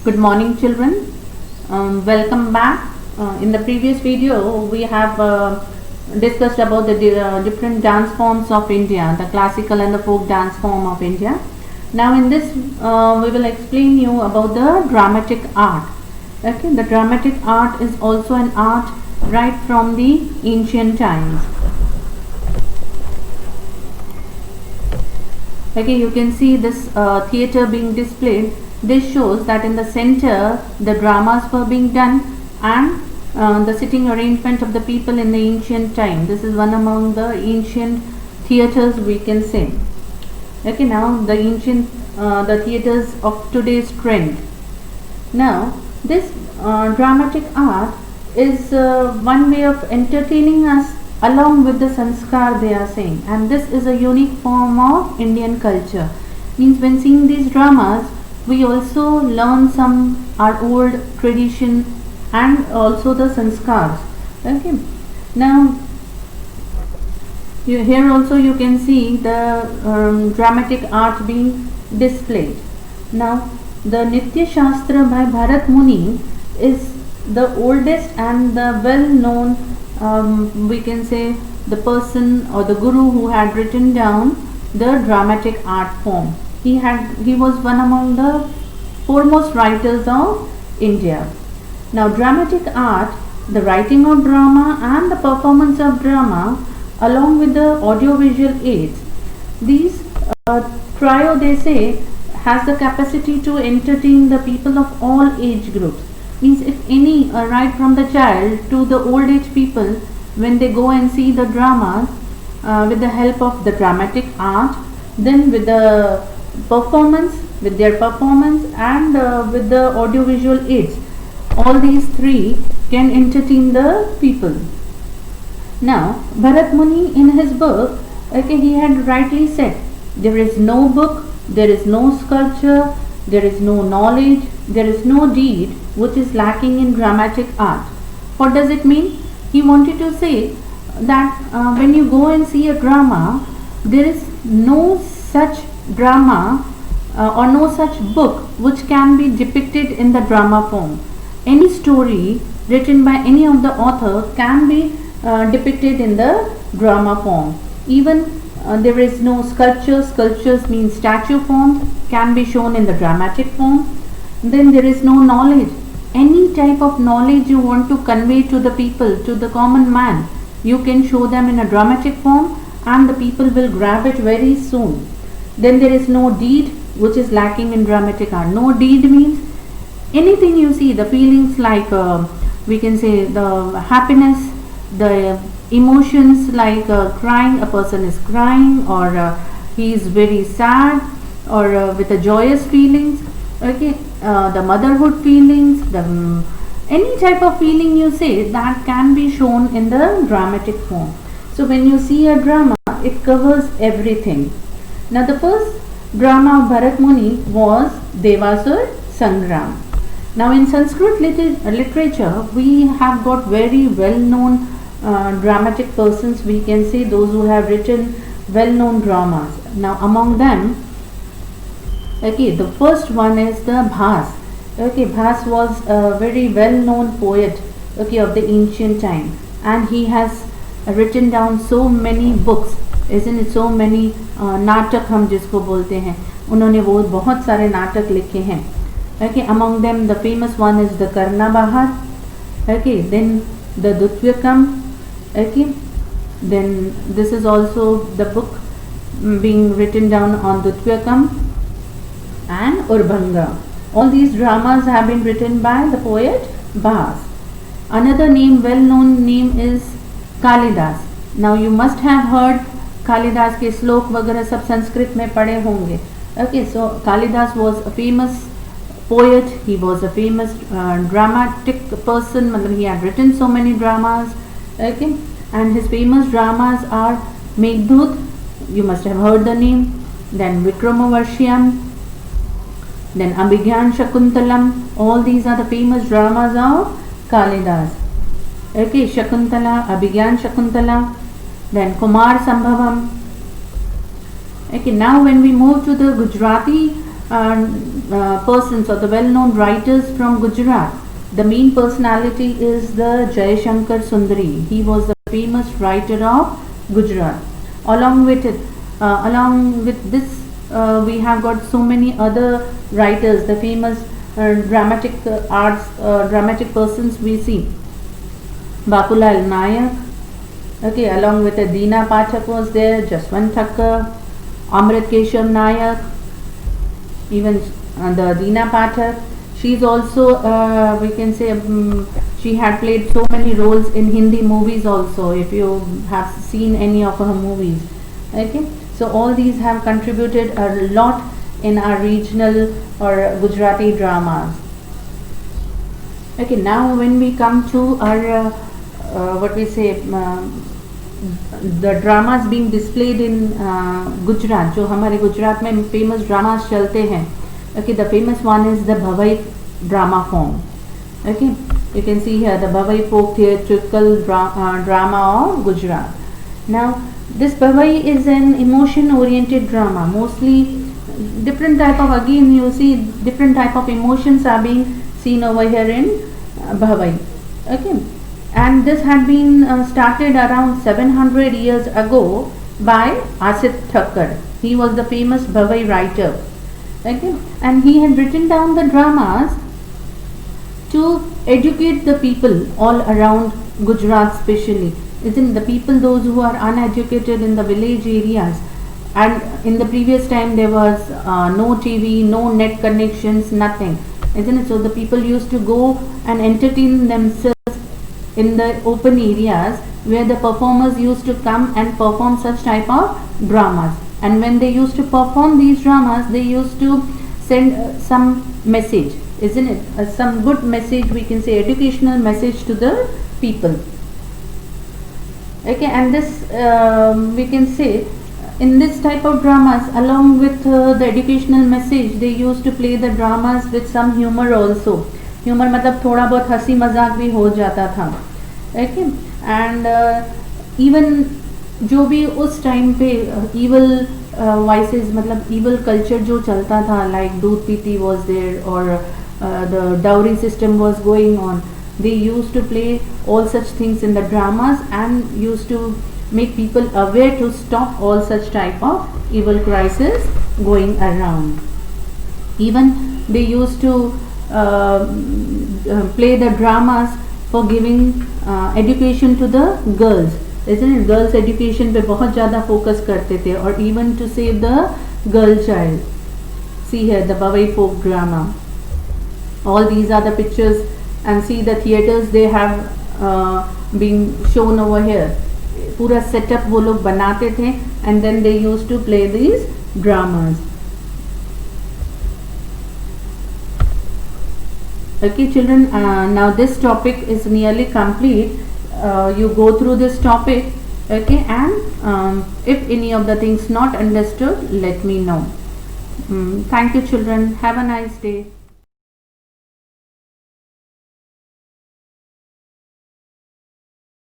Good morning, children. Welcome back. In the previous video, we have discussed about the different dance forms of India, the classical and the folk dance form of India. Now, in this, we will explain you about the dramatic art. Okay, the dramatic art is also an art right from the ancient times. Okay, you can see this theatre being displayed. This shows that in the center the dramas were being done and the sitting arrangement of the people in the ancient time. This is one among the ancient theatres we can say. Okay, now the ancient the theatres of today's trend. Now this dramatic art is one way of entertaining us along with the sanskar they are saying, and this is a unique form of Indian culture. Means when seeing these dramas we also learn some our old tradition and also the sanskars. Okay, now here also you can see the dramatic art being displayed. Now the Nitya Shastra by Bharat Muni is the oldest and the well known, we can say, the person or the guru who had written down the dramatic art form. He was one among the foremost writers of India. Now dramatic art, the writing of drama and the performance of drama along with the audiovisual aids, these trio they say has the capacity to entertain the people of all age groups. Means if any right from the child to the old age people, when they go and see the dramas with the help of the dramatic art, then with the performance, with their performance and with the audiovisual aids, all these three can entertain the people. Now Bharat Muni in his book, okay, he had rightly said, there is no book, there is no sculpture, there is no knowledge, there is no deed which is lacking in dramatic art. What does it mean? He wanted to say that when you go and see a drama, there is no such drama or no such book which can be depicted in the drama form. Any story written by any of the author can be depicted in the drama form. Even there is no sculpture. Sculptures mean statue form, can be shown in the dramatic form. Then there is no knowledge. Any type of knowledge you want to convey to the people, to the common man, you can show them in a dramatic form and the people will grab it very soon. Then there is no deed which is lacking in dramatic art. No deed means anything you see, the feelings like we can say the happiness, the emotions like crying, a person is crying or he is very sad or with a joyous feelings. Okay, the motherhood feelings, the any type of feeling you say that can be shown in the dramatic form. So when you see a drama, it covers everything. Now the first drama of Bharat Muni was Devasur Sangram. Now in Sanskrit literature we have got very well known dramatic persons, we can say, those who have written well known dramas. Now among them, okay, the first one is the Bhas. Okay, Bhas was a very well known poet, okay, of the ancient time, and he has written down so many books, isn't it? So many नाटक हम जिसको बोलते हैं, उन्होंने वो बहुत सारे नाटक लिखे हैं. Okay, among them the famous one is the Karnabahar. Okay, then the Dutyakam. Okay, then this is also the book being written down on Dutyakam and Urbanga. All these dramas have been written by the poet Bhas. Another name, well known name, is Kalidas. Now you must have heard Kalidas के श्लोक वगैरह सब संस्कृत में पढ़े होंगे. Okay, so Kalidas was a famous poet, he was a famous dramatic person, he had written so many dramas. Okay, and his famous dramas are Meghdut, you must have heard the name, then Vikramavarshiyam, then Abhigyan Shakuntalam. All these are the famous dramas of Kalidas. Okay, Shakuntala, Abhigyan Shakuntala, then Kumar Sambhavam. Okay, now when we move to the Gujarati persons or the well-known writers from Gujarat. The main personality is the Jayashankar Sundari. He was the famous writer of Gujarat. Along with it, along with this, we have got so many other writers, the famous dramatic arts, dramatic persons we see. Bakulal Nayak, okay, along with Deena Pathak was there, Jaswant Thakkar, Amrit Keshav Nayak, even the Deena Pathak. She's also, we can say, she had played so many roles in Hindi movies also, if you have seen any of her movies. Okay, so all these have contributed a lot in our regional or Gujarati dramas. Okay, now when we come to our, what we say, the dramas being displayed in Gujarat, जो हमारे गुजरात में famous dramas चलते हैं. Okay, the famous one is the Bhavai drama form. Okay, you can see here the Bhavai folk theatrical drama of Gujarat. Now, this Bhavai is an emotion-oriented drama. Mostly, different type of, again you see different type of emotions are being seen over here in Bhavai. Okay, and this had been started around 700 years ago by Asit Thakkar. He was the famous Bhavai writer. Okay, and he had written down the dramas to educate the people all around Gujarat, especially isn't the people, those who are uneducated in the village areas. And in the previous time there was no TV, no net connections, nothing, isn't it? So the people used to go and entertain themselves in the open areas where the performers used to come and perform such type of dramas. And when they used to perform these dramas, they used to send some message, isn't it? Some good message, we can say educational message to the people. Okay, and this we can say in this type of dramas, along with the educational message, they used to play the dramas with some humor also. Humor मतलब थोड़ा बहुत हंसी मजाक भी हो जाता था. Okay, and even जो भी उस टाइम पे evil vices मतलब evil culture जो चलता था, like दूध पीती was there or the dowry system was going on, they used to play all such things in the dramas and used to make people aware to stop all such type of evil crisis going around. Even they used to play the dramas for giving education to the girls, isn't it? Girls education पे बहुत ज़्यादा focus करते थे, or even to save the girl child. See here the Bhavai folk drama. All these are the pictures, and see the theaters they have been shown over here. पूरा setup वो लोग बनाते थे, and then they used to play these dramas. Okay children, now this topic is nearly complete. You go through this topic, okay, and if any of the things not understood, let me know. Thank you children, have a nice day.